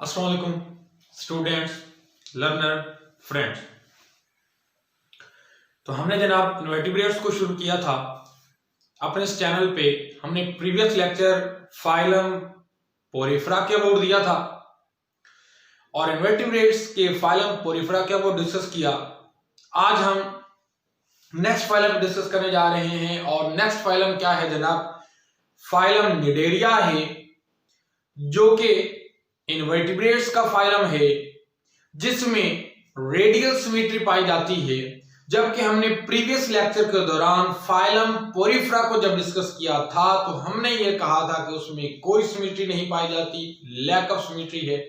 अस्सलाम वालेकुम students, learner, friends. तो हमने जनाब इन्वर्टिब्रेट्स को शुरू किया था अपने इस चैनल पे। हमने प्रीवियस लेक्चर फाइलम पोरिफेरा के अबाउट दिया था और इन्वर्टिब्रेट्स के फाइलम पोरिफेरा के अबाउट डिस्कस किया। आज हम नेक्स्ट फाइलम डिस्कस करने जा रहे हैं और नेक्स्ट फाइलम क्या है जनाब? फाइलम निडेरिया है, जो कि इन्वर्टिब्रेट्स का फाइलम है जिसमें रेडियल सिमेट्री पाई जाती है। जबकि हमने प्रीवियस लेक्चर के दौरान फाइलम पोरिफेरा को जब डिस्कस किया था तो हमने ये कहा था कि उसमें कोई सिमेट्री नहीं पाई जाती, लैक ऑफ सिमेट्री है।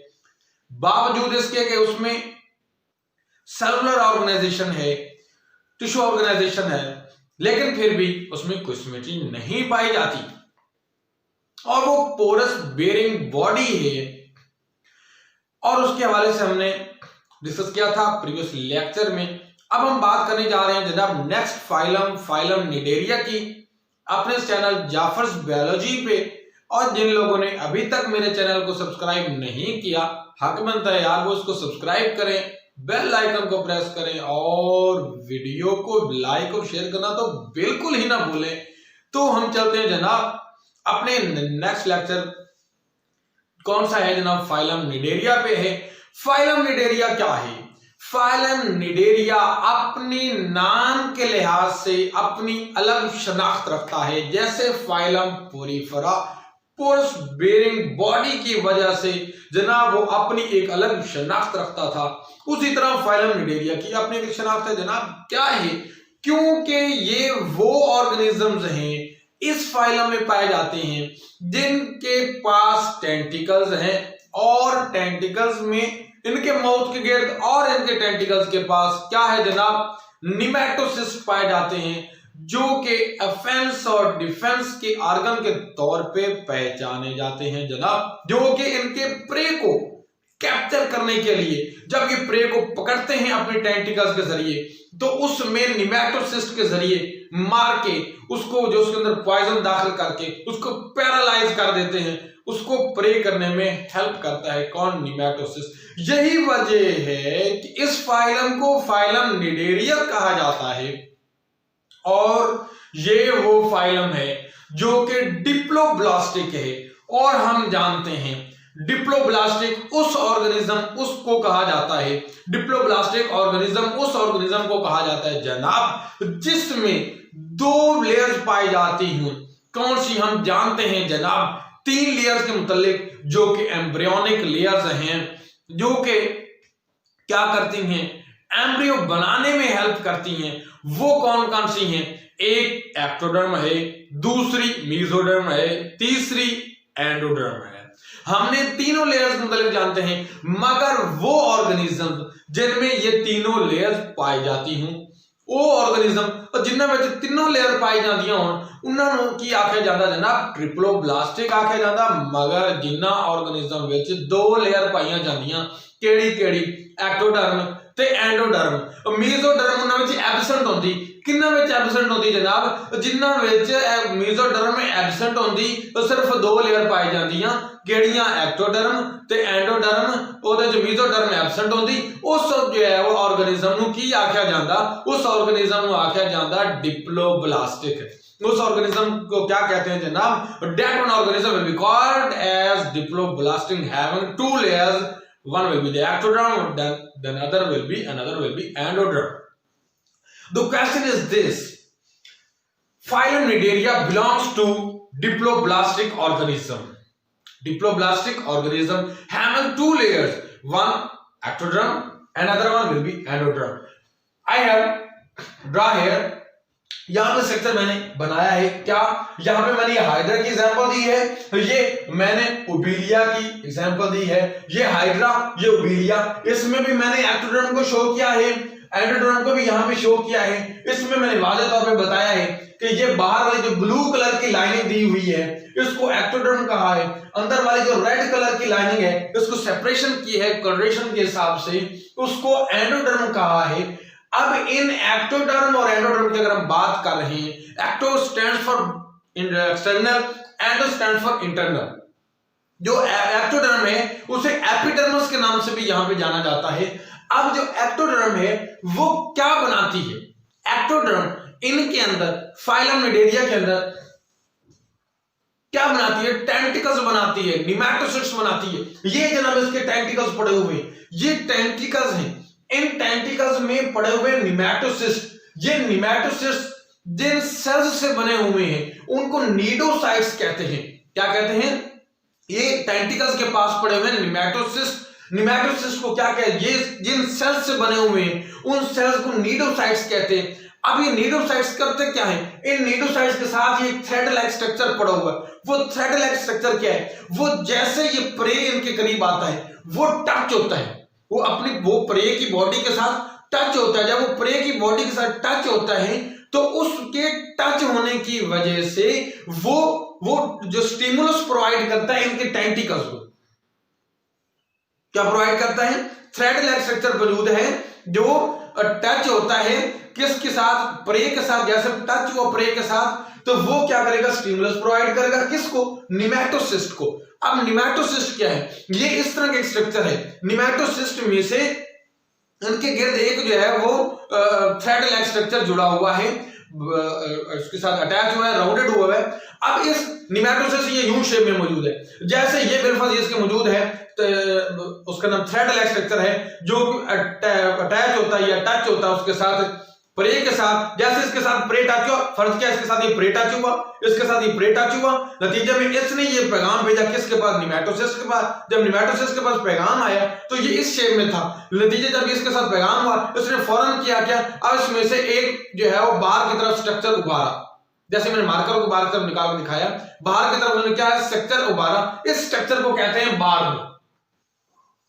बावजूद इसके कि उसमें सेलुलर ऑर्गेनाइजेशन है, टिश्यू ऑर्गेनाइजेशन है, लेकिन फिर भी उसमें कोई सिमेट्री नहीं पाई जाती और वो पोरस बेरिंग बॉडी है। और उसके हवाले से हमने डिस्कस किया था प्रीवियस लेक्चर में। अब हम बात करने जा रहे हैं जनाब नेक्स्ट फाइलम निडेरिया की अपने चैनल जाफर्स बायोलॉजी पे। और जिन लोगों ने अभी तक मेरे चैनल को सब्सक्राइब नहीं किया, हक बनता है यार वो इसको सब्सक्राइब करें, बेल आइकन को प्रेस करें और वीडियो को लाइक और शेयर करना तो बिल्कुल ही ना भूलें। तो हम चलते हैं जनाब अपने नेक्स्ट लेक्चर। कौन सा है जनाब? फाइलम निडेरिया पे है। फाइलम निडेरिया क्या है? फाइलम निडेरिया अपनी नाम के लिहाज से अपनी अलग शनाख्त रखता है। जैसे phylum Porifera porous bearing body की वजह से जनाब वो अपनी एक अलग शनाख्त रखता था, उसी तरह फाइलम निडेरिया की अपनी एक शनाख्त है जनाब। क्या है? क्योंकि ये वो ऑर्गेनिजम्स हैं इस फाइलम में पाए जाते हैं जिनके पास टेंटिकल्स हैं और टेंटिकल्स में इनके माउथ के गिर्द और इनके टेंटिकल्स के पास क्या है जनाब? निमेटोसिस्ट पाए जाते हैं, जो कि ऑफेंस और डिफेंस के ऑर्गन के तौर पे पहचाने जाते हैं जनाब, जो कि इनके प्रे को कैप्चर करने के लिए जब ये प्रे को पकड़ते हैं अपने टेंटिकल्स के जरिए तो उसमें निमेटोसिस्ट के जरिए मार के उसको, जो उसके अंदर पॉइजन दाखिल करके उसको पैरालाइज कर देते हैं, उसको प्रे करने में हेल्प करता है। कौन? निमेटोसिस्ट। यही वजह है कि इस फाइलम को फाइलम निडेरिया कहा जाता है। और ये वो फाइलम है जो कि डिप्लोब्लास्टिक है। और हम जानते हैं डिप्लोब्लास्टिक उस ऑर्गेनिज्म उसको कहा जाता है, डिप्लोब्लास्टिक ऑर्गेनिज्म उस ऑर्गेनिज्म को कहा जाता है जनाब जिसमें दो लेयर्स पाई जाती हूं। कौन सी? हम जानते हैं जनाब 3 लेयर्स के मुतालिक, जो कि एम्ब्रियोनिक लेयर्स हैं, जो कि क्या करती हैं? एम्ब्रियो बनाने में हेल्प करती हैं। वो कौन कौन सी हैं? एक एक्टोडर्म है, दूसरी मेसोडर्म है, तीसरी एंडोडर्म है। हमने तीनों लेयर्स मुतालिक जानते हैं, मगर वो ऑर्गेनिज्म जिनमें ये तीनों लेयर्स पाई जाती हूं, वो ऑर्गेनिज्म जिन्हां विच तीनों लेयर पाई जांदियां होण उन्हां की आख्या जांदा जनाब ट्रिप्लोब्लास्टिक आख्या जांदा। मगर जिन्हां ऑर्गेनिज्म विच 2 लेयर पाईयां जांदियां, केड़ी एक्टोडर्म ते एंडोडर्म। मेसोडर्म उन्हां विच एब्सेंट होंदी। किन्हां विच एब्सेंट होंदी जनाब? जिन्हां विच मेसोडर्म एब्सेंट होंदी सिर्फ 2 लेयर पाई जांदियां, केड़ियां? एक्टोडर्म ते एंडोडर्म। ओदे च मेसोडर्म एब्सेंट होंदी। उस जो है वो ऑर्गेनिज्म नु की आख्या जांदा? उस ऑर्गेनिज्म नु आख्या जांदा डिप्लोब्लास्टिक। उस ऑर्गेनिज्म को क्या कहते हैं जनाब? That one organism will be called as diploblastic, having 2 layers. One will be the ectoderm, then another will be endoderm. The question is this: Phylum Nideria belongs to diploblastic organism. Diploblastic organism having 2 layers, one ectoderm, another one will be endoderm. I have draw here. यहां पे structure मैंने बनाया है। क्या? यहां पे मैंने hydra की एग्जांपल दी है, ये मैंने ओबीलिया की एग्जांपल दी है, ये हाइड्रा, ये ओबीलिया। इसमें भी मैंने एक्टोडर्म को शो किया है, एंडोडर्म को भी यहां पे शो किया है। इसमें मैंने वाज़ेह तौर पे बताया है कि ये बाहर वाली जो ब्लू कलर की लाइनिंग दी हुई है इसको एक्टोडर्म कहा है, अंदर वाली जो रेड कलर की लाइनिंग है इसको सेपरेशन की है कलरेशन के हिसाब से, उसको एंडोडर्म कहा है। अब इन एक्टोडर्म और एंडोडर्म की अगर हम बात कर रहे हैं, ecto stands for external, endo stands for internal. जो एक्टोडर्म है उसे एपिडर्मिस के नाम से भी यहां पे जाना जाता है। अब जो एक्टोडर्म है वो क्या बनाती है? एक्टोडर्म इनके अंदर फाइलम निडेरिया के अंदर क्या बनाती है? टेंटिकल्स बनाती है, निमैटोसिस्ट्स बनाती है। ये जनाब इसके टेंटिकल्स पड़े हुए हैं, ये टेंटिकल्स हैं। इन टेंटिकल्स में पड़े हुए निमैटोसिस्ट, ये निमैटोसिस्ट जिन सेल्स से बने हुए हैं उनको नीडोसाइट्स कहते हैं। क्या कहते हैं? ये टेंटिकल्स के पास पड़े हुए निमैटोसिस्ट, निमैटोसिस्ट को क्या कहते हैं? ये जिन सेल्स से बने हुए हैं उन सेल्स को नीडोसाइट्स कहते हैं। अब ये नीडोसाइट्स करते क्या है? इन नीडोसाइट्स के साथ ये थ्रेड लाइक स्ट्रक्चर पड़ा हुआ है। वो थ्रेड लाइक स्ट्रक्चर क्या है? वो जैसे ये प्रे इनके करीब आता है वो टच होता है, वो अपनी वो प्रे की बॉडी के साथ टच होता है। जब वो प्रे की बॉडी के साथ टच होता है तो उसके टच होने की वजह से वो जो स्टिमुलस प्रोवाइड करता है इनके टेंटिकल्स को, क्या प्रोवाइड करता है? थ्रेड लाइक स्ट्रक्चर मौजूद है जो टच होता है किसके साथ? प्रे के साथ। जैसे टच हुआ प्रे के साथ तो वो क्या करेगा? स्टिमुलस प्रोवाइड करेगा। किसको? निमैटोसिस्ट को। अब निमैटोसिस्ट क्या है? ये इस तरह का स्ट्रक्चर है। निमैटोसिस्ट में से इनके गिर्द एक जो है वो थ्रेड लाइक स्ट्रक्चर जुड़ा हुआ है, इसके साथ अटैच हुआ है, राउंडेड हुआ है। अब इस निमैटोसिस्ट ये यू शेप में मौजूद है। जैसे ये बिलफज इसके मौजूद है तो उसका नाम थ्रेड लाइक स्ट्रक्चर है जो अटैच होता है या टच होता है उसके साथ प्रे के साथ। जैसे इसके साथ प्रे टच हुआ, फर्ज किया इसके साथ ये प्रे टच हुआ, इसके साथ ये प्रे टच हुआ, नतीजे में इसने ये पैगाम भेजा किसके पास? निमैटोसिस्ट के पास। जब निमैटोसिस्ट के पास पैगाम आया तो ये इस शेप में था। नतीजे जब इसके साथ पैगाम हुआ इसने फौरन किया क्या? अब इसमें से एक जो है वो बाहर की तरफ स्ट्रक्चर उभारा। जैसे मैंने मार्कर को बाहर की तरफ निकाल कर दिखाया, बाहर की तरफ उन्होंने क्या है? स्ट्रक्चर उभारा। इस स्ट्रक्चर को कहते हैं बार्ब।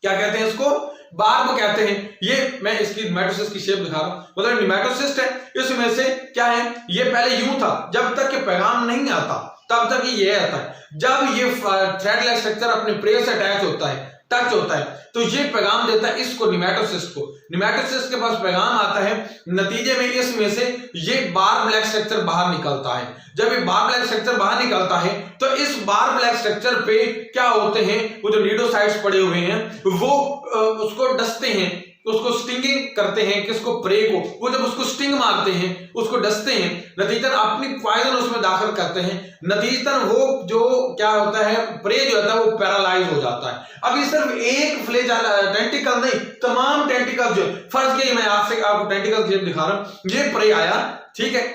क्या कहते हैं इसको? बार्ब कहते हैं। ये मैं इसकी निमैटोसिस्ट की शेप दिखा रहा हूं, मतलब निमैटोसिस्ट है। इसमें से क्या है? ये पहले यूं था, जब तक कि पैगाम नहीं आता तब तक ये आता है। जब ये थ्रेड लाइक स्ट्रक्चर अपने प्रे से अटैच होता है, टच होता है, तो ये पैगाम देता है इसको, निमैटोसिस्ट को। निमैटोसिस्ट के पास पैगाम आता है, नतीजे में इसमें से ये बार्ब लाइक स्ट्रक्चर बाहर निकलता है। जब ये बार्ब लाइक स्ट्रक्चर बाहर निकलता है तो इस बार्ब लाइक स्ट्रक्चर पे क्या होते हैं? वो जो नीडोसाइट्स पड़े हुए हैं वो उसको डसते हैं, उसको स्टिंगिंग करते हैं। किसको? प्रे को। वो जब उसको स्टिंग मारते हैं, उसको डसते हैं, नतीजतन अपनी पॉइजन उसमें दाखिल करते हैं। नतीजतन वो जो क्या होता है? प्रे जो होता है वो पैरालाइज हो जाता है। अब ये सिर्फ एक फ्लेज टेंटिकल नहीं, तमाम टेंटिकल जो फर्ज के मैं आपसे आपको टेंटिकल दिखा रहा हूं। ये प्रे आया, ठीक है,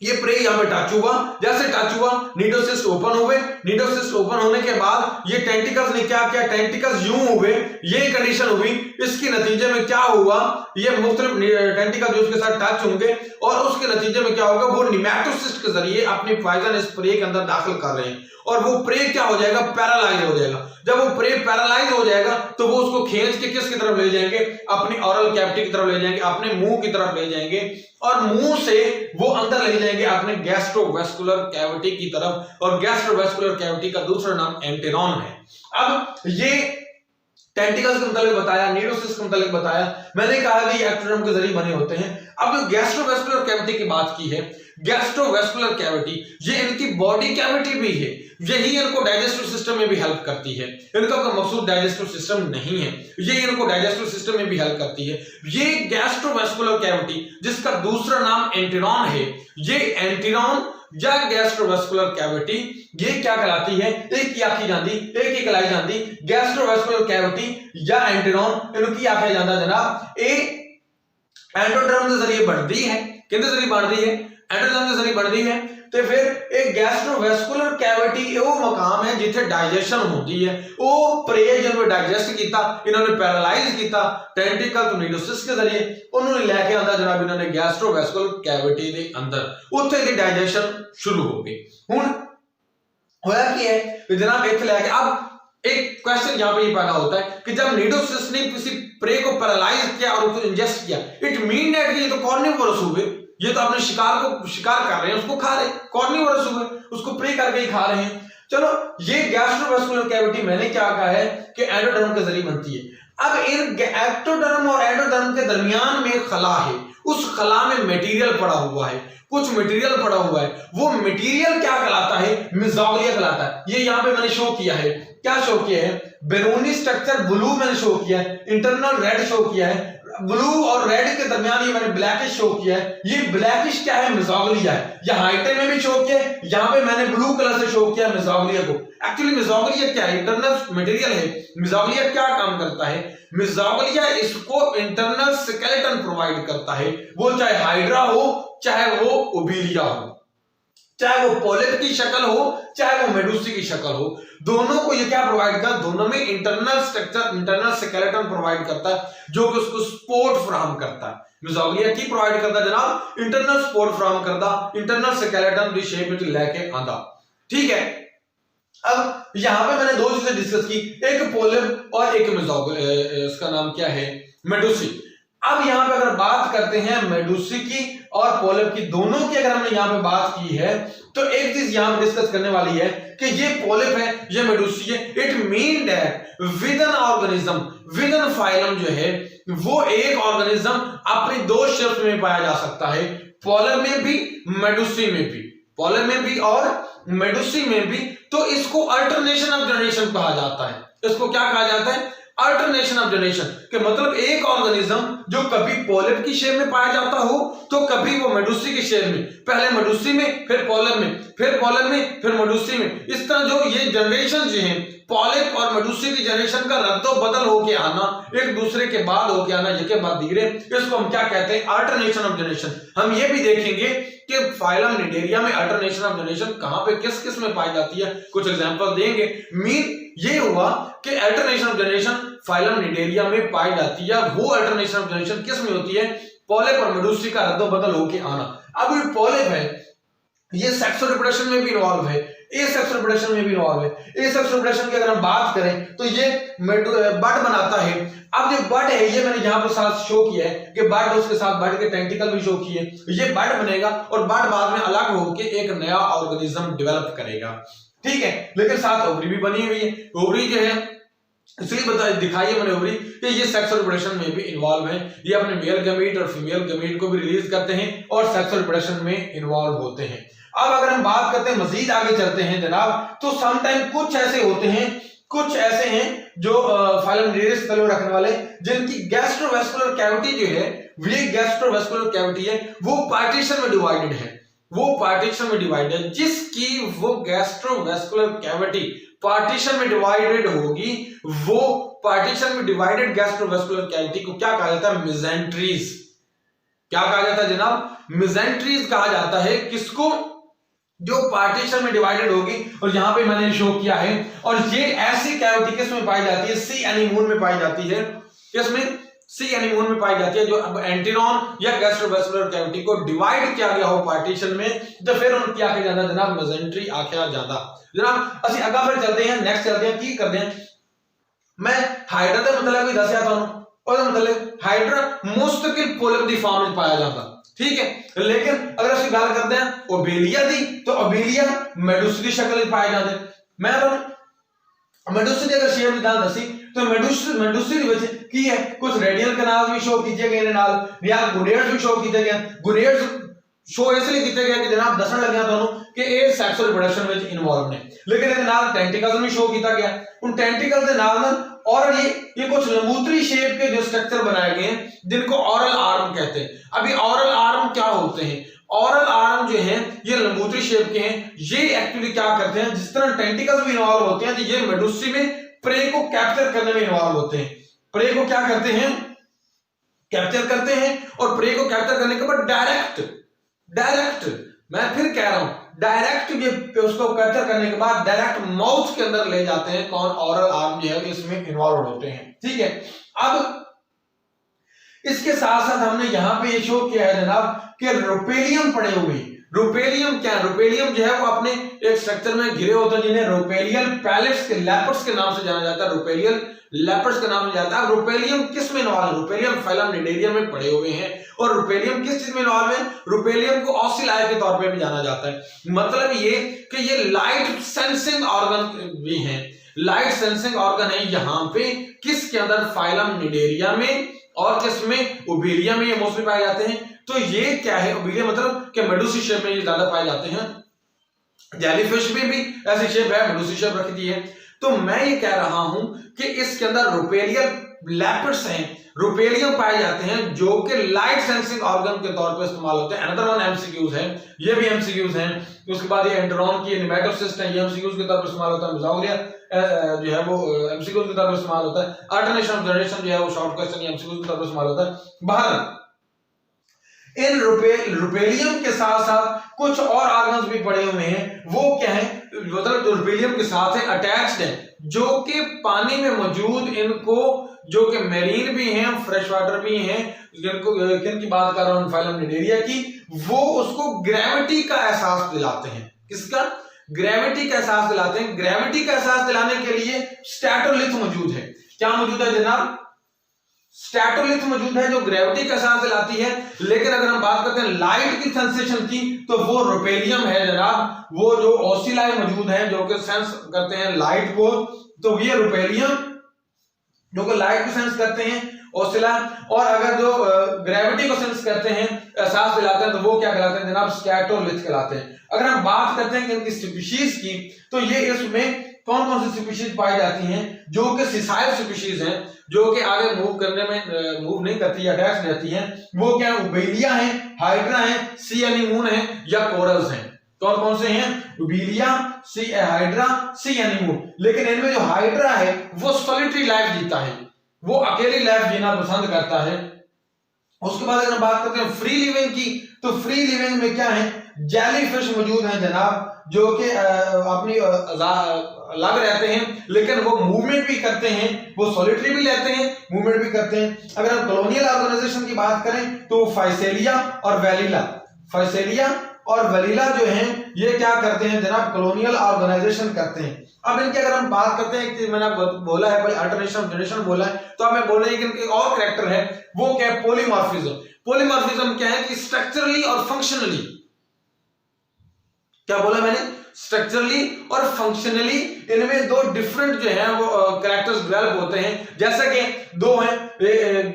ये प्रे यहां पे टच हुआ। जैसे टच हुआ नीडोसिस्ट ओपन हुए। नीडोसिस्ट ओपन होने के बाद ये टेंटिकल्स ने क्या किया? टेंटिकल्स यूं हुए, ये कंडीशन हुई। इसके नतीजे में क्या हुआ? ये मुख्तलिफ टेंटिकल जो उसके साथ टच होंगे और उसके नतीजे में क्या होगा? वो निमैटोसिस्ट के जरिए अपनी पॉइजन इस प्रे के अंदर दाखिल कर रहे हैं और वो प्रे क्या हो जाएगा? पैरालाइज हो जाएगा। जब वो प्रे पैरालाइज हो जाएगा तो वो उसको खींच के किसकी तरफ ले जाएंगे? अपनी ऑरल कैविटी की तरफ ले जाएंगे, अपने मुंह की तरफ ले जाएंगे और मुंह से वो अंदर ले जाएंगे अपने गैस्ट्रोवेस्कुलर कैविटी की तरफ। और गैस्ट्रोवेस्कुलर कैविटी का दूसरा नाम एंटेरॉन है। अब ये टेंटिकल्स के मुताबिक बताया, नीडोसिस्ट के मुताबिक बताया, मैंने कहा कि ये एक्टोडर्म के जरिए बने होते हैं। अब जो गैस्ट्रोवेस्कुलर कैविटी की बात की है, गैस्ट्रोवेस्कुलर कैविटी ये इनकी बॉडी कैविटी भी है, यही इनको डाइजेस्टिव सिस्टम में भी हेल्प करती है। इनका कोई मकसूद डाइजेस्टिव सिस्टम नहीं है, ये इनको डाइजेस्टिव सिस्टम में भी हेल्प करती है। ये गैस्ट्रोवेस्कुलर कैविटी जिसका दूसरा नाम एंटेरॉन है, ये एंटेरॉन या गैस्ट्रोवेस्कुलर कैविटी ये क्या कहलाती है? एक ही आखी जाती, एक ही कहलाई जाती गैस्ट्रोवेस्कुलर कैविटी या एंटेरॉन। इनकी आखिया जाता जनाब ए एंडोडर्म के जरिए बढ़ती है। किसके जरिए बढ़ती है? एंडोडर्म के जरिए बढ़ती है। तो फिर एक गैस्ट्रोवेस्कुलर कैविटी वो मकाम है जिथे डाइजेशन होती है। वो प्रे जिन्होंने डाइजेस्ट किया, इन्होंने पैरालाइज किया टेंटिकल तो नीडोसिस के जरिए, उन्होंने लेके आंदा जनाब इन्होंने गैस्ट्रोवेस्कुलर कैविटी के अंदर, उत्थे दी डाइजेशन शुरू हो गई। हुण होया की है कि जनाब इत्थे लेके अब एक क्वेश्चन यहां पे ये पैदा होता है कि जब नीडोसिस ने किसी प्रे को पैरालाइज किया और उसको इंजेस्ट किया, इट मीन दैट ये तो कॉर्निवोरस हुए, ये तो अपने शिकार कर रहे हैं, उसको खा रहे हैं, कॉर्निवोरस हुए, उसको प्रे करके ही खा रहे हैं। चलो ये गैस्ट्रोवेस्कुलर कैविटी मैंने क्या कहा है कि एंडोडर्म के जरिए बनती है। अब इन एक्टोडर्म और एंडोडर्म के दरमियान में खला है, उस खला में मटेरियल पड़ा हुआ है, कुछ मटेरियल पड़ा हुआ है, वो मटेरियल क्या कहलाता है? मेसोग्लिया कहलाता है। ये यहाँ पे मैंने शो किया है, क्या शो किया है? बेरोनी स्ट्रक्चर ब्लू मैंने शो किया है, इंटरनल रेड शो किया है, ब्लू और रेड के दरमियान ये मैंने ब्लैकिश शो किया है। ये ब्लैकिश क्या है? मेसोग्लिया है। ये हाइटे में भी शो किया है, यहाँ पे मैंने ब्लू कलर से शो किया मेसोग्लिया को। एक्चुअली मेसोग्लिया क्या है? इंटरनल मटेरियल है। मेसोग्लिया क्या काम करता है? मेसोग्लिया इसको इंटरनल स्केलेटन प्रोवाइड करता है, वो चाहे हाइड्रा हो चाहे वो ओबेलिया हो, चाहे वो पॉलिप की शक्ल हो चाहे वो मेडुसी की शक्ल हो, दोनों को ये क्या प्रोवाइड करता है? दोनों में internal structure, internal skeleton provide करता है, जो कि उसको सपोर्ट फराहम करता है। मेसोग्लिया की प्रोवाइड करता है जनाब, इंटरनल सपोर्ट फराहम करता, इंटरनल स्केलेटन दी शेप में लेके आंदा। ठीक है, अब यहां पे मैंने दो चीजें डिस्कस की, एक पॉलिप और एक इसका नाम क्या है? मेडुसी। अब यहां पे अगर बात करते हैं मेडुसी की और पॉलिप की, दोनों की अगर हमने यहां पे बात की है तो एक चीज यहां पे डिस्कस करने वाली है कि ये पॉलिप है, ये मेडुसी है। It mean that with an organism, with an phylum जो है वो एक ऑर्गेनिज्म अपनी दो शेप्स में पाया जा सकता है, पॉलिप में भी मेडुसी में भी, पॉलिप में भी और मेडुसी में भी। तो इसको अल्टरनेशन ऑफ जनरेशन कहा जाता है। इसको क्या कहा जाता है? Alternation of generation. के मतलब एक ऑर्गेनिज्म जो कभी पॉलिप की शेप में पाया जाता हो तो कभी वो मेडुसी की शेप में, पहले मेडुसी में फिर पॉलिप में, फिर पॉलिप में फिर मेडुसी में। इस तरह जो ये जनरेशन जो है पॉलिप और मेडुसी की जनरेशन का रद्दो बदल होके आना, एक दूसरे के बाद होके आना, एक के बाद दीगरे, इसको हम क्या कहते हैं? Alternation of generation. हम ये भी देखेंगे कि फाइलम निडेरिया में अल्टरनेशन ऑफ जनरेशन कहां पे किस किस में पाई जाती है, कुछ एग्जांपल देंगे। मीन ये हुआ कि alternation of generation phylum Cnidaria में पाई जाती है। वो अल्टरनेशन ऑफ जनरेशन किस में होती है? पॉलिप और मेडुसी का रद्दो बदल होके आना। अब ये पॉलिप है, ये सेक्सुअल रिप्रोडक्शन में भी इन्वॉल्व है, एसेक्सुअल रिप्रोडक्शन में भी इन्वॉल्व है। एसेक्सुअल रिप्रोडक्शन की अगर हम बात करें तो ये बड बनाता है। अब जो बड है ये मैंने यहां पर साथ शो किया है कि बड, उसके साथ बड के टेंटिकल भी शो किए। ये बड बनेगा और बड बाद में अलग होकर एक नया ऑर्गेनिज्म डेवलप करेगा। ठीक है, लेकिन साथ ओवरी भी बनी हुई है। ओवरी जो है इसलिए बता दिखाई मैंने ओवरी कि ये सेक्सुअल रिप्रोडक्शन में भी इन्वॉल्व है। ये अपने मेल गमीट और फीमेल गमीट को भी रिलीज करते हैं और सेक्सुअल रिप्रोडक्शन में इन्वॉल्व होते हैं। अब अगर हम बात करते हैं, मजीद आगे चलते हैं जनाब, तो समटाइम कुछ ऐसे होते हैं, कुछ ऐसे हैं जो फाइलम निडेरिया से ताल्लुक रखने वाले, जिनकी गैस्ट्रोवेस्कुलर कैविटी जो है, ये गैस्ट्रोवेस्कुलर कैविटी है, वो पार्टीशन में डिवाइडेड है, वो पार्टीशन में डिवाइडेड है। जिसकी वो गैस्ट्रोवेस्कुलर कैविटी पार्टीशन में डिवाइडेड होगी, वो पार्टीशन में डिवाइडेड गैस्ट्रोवेस्कुलर कैविटी को क्या कहा जाता है? मेसेंट्रीज। क्या कहा जाता है जनाब? मेसेंट्रीज कहा जाता है। किसको? जो पार्टीशन में डिवाइडेड होगी। और यहां पे मैंने शो किया है, और ये ऐसी कैविटी किस में पाई जाती है? सी एनीमोन में पाई जाती है। किसमें? सी एनीमोन में पाई जाती है। जो अब एंटीरॉन या गैस्ट्रोवेस्कुलर कैविटी को डिवाइड किया गया हो पार्टीशन में, तो फिर उनकी आके जाता जनाब मेसेंट्री आके जाता जनाब। असि अगा फिर चलते हैं, नेक्स्ट चलते हैं, की करते हैं। मैं हाइड्रा का मतलब भी दसिया था, और मतलब हाइड्रा मुस्तकिल पॉलिप दी फॉर्म में पाया जाता। ठीक है, लेकिन अगर असि गल करते हैं ओबेलिया दी, तो ओबेलिया मेडुसी की शक्ल में पाए जाते। मैं मेडुसी की अगर शेप दी दसी तो मेडुसी दी विच की है, कुछ रेडियल कैनाल भी शो किए गए नाल, या गुनेड्स भी शो किए गए। गुनेड्स शो इसलिए किए गए कि जनाब दसन लग गया ਤੁਹਾਨੂੰ कि ਇਹ ਸੈਕਸੁਅਲ ਰਿਪਰੋਡਕਸ਼ਨ ਵਿੱਚ ਇਨਵੋਲਵ ਨੇ। लेकिन ਇਹਦੇ ਨਾਲ टेंटिकल्स भी शो किया गया। उन टेंटिकल के नाल और ये कुछ लंबूतरी शेप के जो स्ट्रक्चर बनाए गए हैं, जिनको ऑरल आर्म कहते हैं। अभी ऑरल आर्म क्या होते हैं? ऑरल आर्म जो है ये लंबूतरी शेप के हैं। ये एक्चुअली क्या करते हैं? जिस तरह टेंटिकल्स भी इन्वॉल्व होते हैं, तो ये मेडुसी में प्रे को कैप्चर करने में इन्वॉल्व होते हैं। प्रे को क्या करते हैं? कैप्चर करते हैं, और प्रे को कैप्चर करने के बाद डायरेक्ट मैं फिर कह रहा हूं, डायरेक्ट ये उसको कैप्चर करने के बाद डायरेक्ट माउथ के अंदर ले जाते हैं। कौन? ऑरल आर्म जो है इसमें इन्वॉल्व होते हैं। ठीक है, अब इसके साथ साथ हमने यहां पे ये शो किया है जनाब कि रोपेलियम पड़े हुए। रोपेलियम क्या है? रोपेलियम जो है वो अपने एक स्ट्रक्चर में घिरे होते हैं, जिन्हें रोपेलियल पैलेट्स के लैपर्स के नाम से जाना जाता है। रोपेलियल लैपर्स के नाम से जाता है। रोपेलियम किस में इन्वॉल्व है? रोपेलियम फाइलम निडेरिया में पड़े हुए हैं। और रोपेलियम किस चीज में इन्वॉल्व है? रोपेलियम को ऑसिलाए के तौर पे भी जाना जाता है। मतलब ये कि ये लाइट सेंसिंग ऑर्गन भी हैं, लाइट सेंसिंग ऑर्गन है यहां पे किसके अंदर? फाइलम निडेरिया में। और किसमें, ओबेलिया में ये मोस्टली पाए जाते हैं। तो ये क्या है, ओबेलिया मतलब कि मेडूसी शेप में ये ज्यादा पाए जाते हैं। जेलीफिश में भी ऐसी शेप है, मेडूसी शेप रखी दी है। तो मैं ये कह रहा हूं कि इसके अंदर रुपेलियल लैपिड्स हैं, रुपेलियम पाए जाते हैं जो कि लाइट सेंसिंग ऑर्गन के तौर पर इस्तेमाल होते हैं। अनदर वन एमसीक्यूज है, ये भी एमसीक्यूज हैं। उसके बाद ये एंटेरॉन की नेमेटोसिस्ट है, ये एमसीक्यूज के तौर पर इस्तेमाल होता है। मिज़ोग्लिया जो है वो एमसीक्यूज के तौर पर इस्तेमाल होता है। अल्टरनेशन ऑफ जनरेशन जो है वो शॉर्ट क्वेश्चन या एमसीक्यूज के तौर पर इस्तेमाल होता है। बहरहाल इन रुपेलियम के साथ साथ कुछ और ऑर्गन्स भी पड़े हुए हैं। वो क्या है, मतलब जो रुपेलियम के साथ है अटैच्ड है, जो कि पानी में मौजूद, इनको जो कि मेरीन भी हैं, फ्रेश वाटर भी हैं, जिनको किन की बात कर रहा हूं, फाइलम निडेरिया की, वो उसको ग्रेविटी का एहसास दिलाते हैं। किसका, ग्रेविटी का एहसास दिलाते हैं। ग्रेविटी का एहसास दिलाने के लिए स्टैटोलिथ मौजूद है। क्या मौजूद है जनाब, स्टैटोलिथ मौजूद है जो ग्रेविटी का एहसास दिलाती है। लेकिन अगर हम बात करते हैं लाइट की सेंसेशन की, तो वो रुपेलियम है जनाब। वो जो ओसिलाई मौजूद है जो कि सेंस करते हैं लाइट को, तो ये रुपेलियम जो कि लाइट को सेंस करते हैं, ओसिला। और अगर जो ग्रेविटी को सेंस करते हैं, एहसास दिलाते हैं, तो वो क्या कहलाते हैं जनाब, स्टैटोलिथ कहलाते हैं। अगर हम बात करते हैं इनकी स्पीशीज की, तो ये इसमें कौन कौन सी स्पीशीज पाई जाती हैं, जो कि सिसाइल स्पीशीज हैं, जो कि आगे मूव करने में मूव नहीं करती, अटैच रहती हैं। वो क्या है, ओबेलिया है, हाइड्रा है, सी एनीमून है, या कोरल्स हैं। कौन कौन से हैं, ओबेलिया, सी हाइड्रा, सी एनीमून। लेकिन इनमें जो हाइड्रा है वो सॉलिटरी लाइफ जीता है, वो अकेली लाइफ जीना पसंद करता है। उसके बाद अगर बात करते हैं फ्री लिविंग की, तो फ्री लिविंग में क्या है, जेलीफिश मौजूद है जनाब, जो कि अपनी अलग रहते हैं, लेकिन वो मूवमेंट भी करते हैं, वो सॉलिटरी भी लेते हैं, मूवमेंट भी करते हैं। अगर हम कॉलोनियल ऑर्गेनाइजेशन की बात करें, तो फाइसेलिया और वेलिला, फाइसेलिया और वेलिला जो हैं, ये क्या करते हैं जनाब, कॉलोनियल ऑर्गेनाइजेशन करते हैं। अब इनकी अगर हम बात करते हैं कि मैंने बोला है भाई अल्टरनेशन ऑफ जनरेशन बोला है, तो अब मैं बोल रही है कि इनकी और कैरेक्टर है, वो क्या है, पॉलीमॉर्फिज्म। पॉलीमॉर्फिज्म क्या है कि स्ट्रक्चरली और फंक्शनली, क्या बोला मैंने, स्ट्रक्चरली और फंक्शनली इनमें दो डिफरेंट जो है वो कैरेक्टर्स डेवलप होते हैं। जैसे कि दो हैं,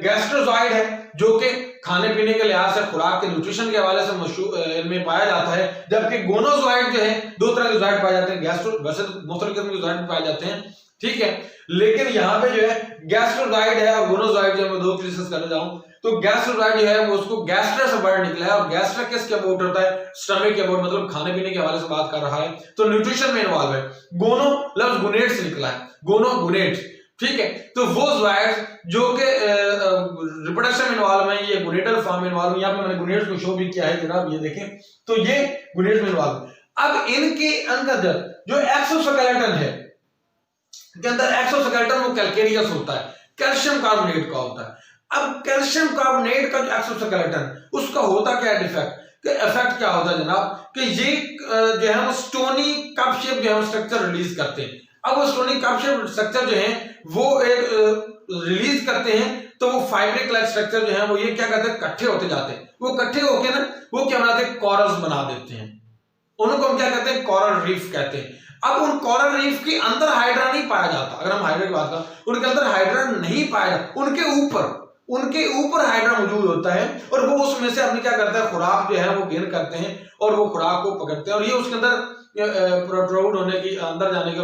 गैस्ट्रोजॉइड है जो कि खाने पीने के लिहाज से, खुराक के न्यूट्रिशन के हवाले से मशहूर इनमें पाया जाता है। जबकि गोनोजॉइड जो है, दो तरह के जॉइड पाए जाते हैं, गैस्ट्रो, वैसे तो मुख्तलिफ किस्म के जॉइड पाए जाते हैं, ठीक है। लेकिन यहाँ पे जो है गैस्ट्रोजॉइड है और गोनोजॉइड जो मैं दो डिस्कस करने जाऊं, तो गैस्ट्रोजॉइड जो है वो उसको गैस्ट्रा से वर्ड निकला है, और गैस्ट्रा किसके अबाउट होता है, स्टमक के अबाउट, मतलब खाने पीने के हवाले से बात कर रहा है, तो न्यूट्रिशन में इन्वॉल्व है। गोनो लफ्ज गुनेट से निकला है, गोनो गुनेट, ठीक है। तो वो जॉइड्स जो कि रिप्रोडक्शन में इन्वॉल्व है, ये गुनेटल फॉर्म में इन्वॉल्व है। यहाँ पे मैंने गुनेट्स को शो भी किया है जनाब, ये देखें, तो ये गुनेट्स में इन्वॉल्व है। अब इनके अंदर जो एक्सोस्केलेटन है, के अंदर एक्सोस्केलेटन वो कैल्केरियस होता है, कैल्शियम कार्बोनेट का होता है। अब कैल्शियम कार्बोनेट का जो एक्सोस्केलेटन, उसका होता क्या है डिफेक्ट, इफेक्ट क्या होता है जनाब, कि ये जो है वो स्टोनी कप शेप जो है स्ट्रक्चर रिलीज करते हैं। अब वो स्टोनी कप शेप स्ट्रक्चर जो है वो एक रिलीज करते हैं, तो वो फाइब्रिक लाइक स्ट्रक्चर जो है वो ये क्या करते हैं, इकट्ठे होते जाते हैं। वो इकट्ठे होके ना वो क्या बनाते हैं, कॉरल्स बना देते हैं। उनको हम क्या कहते हैं, कोरल रीफ कहते हैं। अब उन कोरल रीफ के अंदर हाइड्रा नहीं पाया जाता। अगर हम हाइड्रा की बात करें, उनके अंदर हाइड्रा नहीं पाया जाता, उनके ऊपर हाइड्रा मौजूद होता है, और वो उसमें से अपनी क्या करता है, खुराक जो है वो गेन करते हैं, और वो खुराक को पकड़ते हैं, और ये उसके अंदर प्रोट्रूड होने की, अंदर जाने का,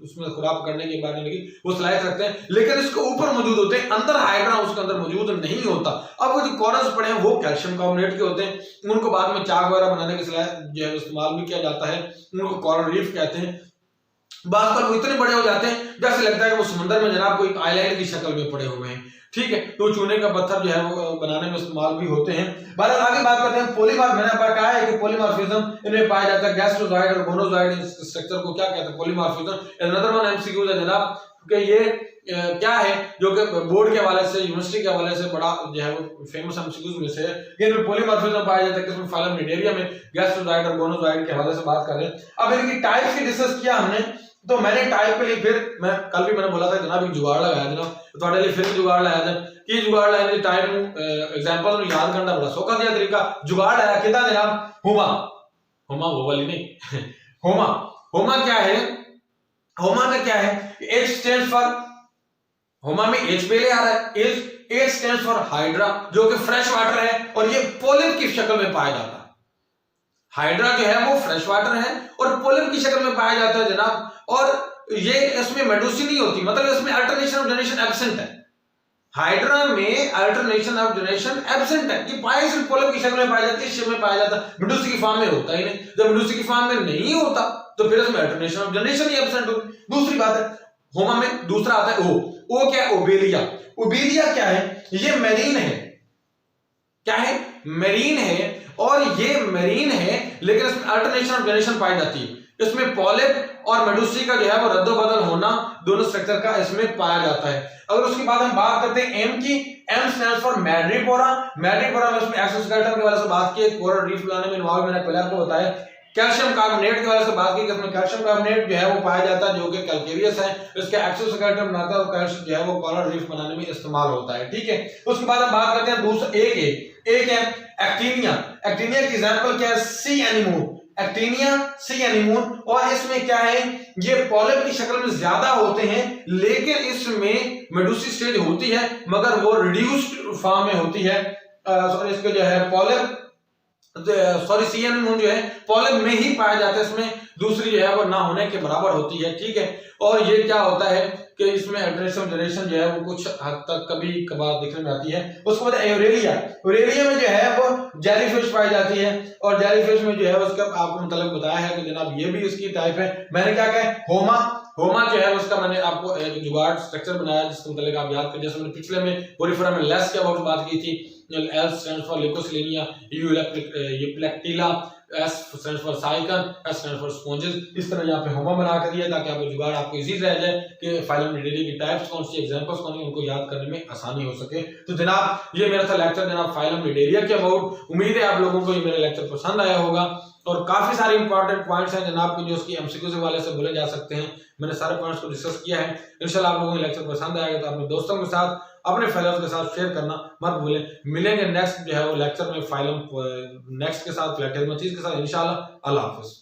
उसमें खुराक पकड़ने के बारे में वो सलाहियत रखते हैं। लेकिन इसके ऊपर मौजूद होते हैं, अंदर हाइड्रा उसके अंदर मौजूद नहीं होता। अब वो जो कोरल्स पड़े हैं वो कैल्शियम कार्बोनेट के होते हैं, उनको बाद में चाक वगैरह बनाने के सलाहियत जो है इस्तेमाल भी किया जाता है, उनको कोरल रीफ कहते हैं। बात पर वो इतने बड़े हो जाते हैं जैसे लगता है कि वो समुद्र में जनाब कोई आइलैंड की शक्ल में पड़े हुए हैं, ठीक है। तो चूने का पत्थर जो है वो बनाने में इस्तेमाल भी होते हैं। बहरहाल आगे बात करते हैं पॉलीमॉर्फ। मैंने आपको कहा है कि पॉलीमॉर्फिज्म इनमें पाया जाता है, गैस्ट्रोजॉइड और गोनोजॉइड स्ट्रक्चर को क्या कहते हैं, पॉलीमॉर्फिज्म। अनदर वन एमसीक्यू है जनाब कि ये क्या है, जो कि बोर्ड के हवाले से, यूनिवर्सिटी के हवाले से बड़ा जो है वो फेमस एमसीक्यूज में से है। इनमें पॉलीमॉर्फिज्म पाया जाता है, किसमें, फाइलम निडेरिया में गैस्ट्रोजॉइड और गोनोजॉइड के हवाले से बात कर रहे हैं। अब इनकी टाइप्स की डिस्कस किया हमने, तो मैंने टाइप के लिए फिर मैं कल भी मैंने बोला था जनाब एक जुगाड़ लगाया जनाब, तो लिए फिर जुगाड़ लाया था कि जुगाड़ लाने टाइप एग्जांपल याद करना बड़ा सौखा दिया तरीका। जुगाड़ लाया कितना जनाब, होमा, होमा वो वाली नहीं होमा। होमा क्या है, होमा का क्या है, एच स्टैंड्स फॉर होमा में H पहले आ रहा है, H स्टैंड्स फॉर हाइड्रा, जो कि फ्रेश वाटर है और ये पोलिप की शक्ल में पाया जाता है। हाइड्रा जो है वो फ्रेश वाटर है और पोलिप की शक्ल में पाया जाता है जनाब, और ये इसमें मेडुसी नहीं होती, मतलब इसमें अल्टरनेशन ऑफ जनरेशन एब्सेंट है। हाइड्रा में अल्टरनेशन ऑफ जनरेशन एब्सेंट है, ये पाया सिर्फ पोलिप की शक्ल में पाया जाती है, शेप में पाया जाता है, मेडुसी की फॉर्म में होता ही नहीं। जब मेडुसी की फॉर्म में नहीं होता तो फिर इसमें alternation of generation he absent होगी। दूसरी बात है, होमा में दूसरा आता है ओ क्या है? ओबेलिया। ओबेलिया क्या है? ये मेरीन है। क्या है? मेरीन है, और ये मेरीन है लेकिन इसमें अल्टरनेशन ऑफ जनरेशन पाई जाती है। इसमें पॉलिप और मेडुसी का जो है वो रद्दोबदल होना दोनों स्ट्रक्चर का इसमें पाया जाता है। अगर उसके बाद हम बात करते हैं एम की, एम स्टैंड्स फॉर मैड्रिपोरा। मैड्रिपोरा में इसमें एक्सोस्केलेटन के वाले से बात की, कोरल रीफ बनाने में इन्वॉल्व, मैंने पहले आपको बताया। कैल्शियम कार्बोनेट के वाले से बात की, इसमें कैल्शियम कार्बोनेट जो है वो पाया जाता है, जो कि कैल्केरियस है, इसका एक्सोस्केलेटन बनाता है और कैल्शियम जो है वो कोरल रीफ बनाने में इस्तेमाल होता है। ठीक है, उसके बाद हम बात करते हैं दूसरा एक है एक्टिनिया। एक्टिनिया की एग्जांपल क्या है? सी एनीमोन। एक्टिनिया सी एनीमोन, और इसमें क्या है? ये पॉलिप की शक्ल में ज्यादा होते हैं, लेकिन इसमें मेडुसी स्टेज होती है मगर वो रिड्यूस्ड फॉर्म में होती है। सॉरी, इसके जो है पॉलिप, सॉरी सी एनीमोन जो है पॉलिप में ही पाया जाता है, इसमें दूसरी जो है वो ना होने के बराबर होती है। ठीक है, और ये क्या होता है कि इसमें अल्टरनेशन जनरेशन जो है वो कुछ हद तक कभी कभार दिखने में आती है। उसके बाद एवरेलिया। एवरेलिया में जो है वो जेलीफिश पाई जाती है, और जेलीफिश में जो है उसका आपको मतलब बताया है कि जनाब ये भी इसकी टाइप है। मैंने क्या कहा? होमा जो है उसका मैंने आपको एक जुगाड़ स्ट्रक्चर बनाया जिसके मतलब आप याद कर, जैसे मैंने पिछले में पोरिफेरा में लेस के अबाउट बात की थी। L stands for Leucoselenia, U Euplectilla, S stands for Sycon, S stands for Sponges। इस तरह यहाँ पे होमा बना कर दिया ताकि आपको जुगाड़ आपको इजी रह जाए कि फाइलम निडेरिया की टाइप्स कौन सी, एग्जांपल्स कौन सी, उनको याद करने में आसानी हो सके। तो जनाब ये मेरा था लेक्चर जनाब फाइलम निडेरिया के अबाउट। उम्मीद है आप लोगों को ये मेरा लेक्चर पसंद आया होगा, और काफी सारे इंपॉर्टेंट पॉइंट्स हैं जनाब की जो उसकी एमसीक्यू के हवाले से बोले जा सकते हैं। मैंने सारे पॉइंट्स को डिस्कस किया है। इंशाल्लाह आप लोगों को लेक्चर पसंद आएगा तो अपने दोस्तों के साथ, अपने फेलोज के साथ शेयर करना मत भूलें। मिलेंगे नेक्स्ट जो है वो लेक्चर में फाइलम नेक्स्ट के साथ, प्लेटिज्मेसीज के साथ इंशाल्लाह। अल्लाह हाफिज।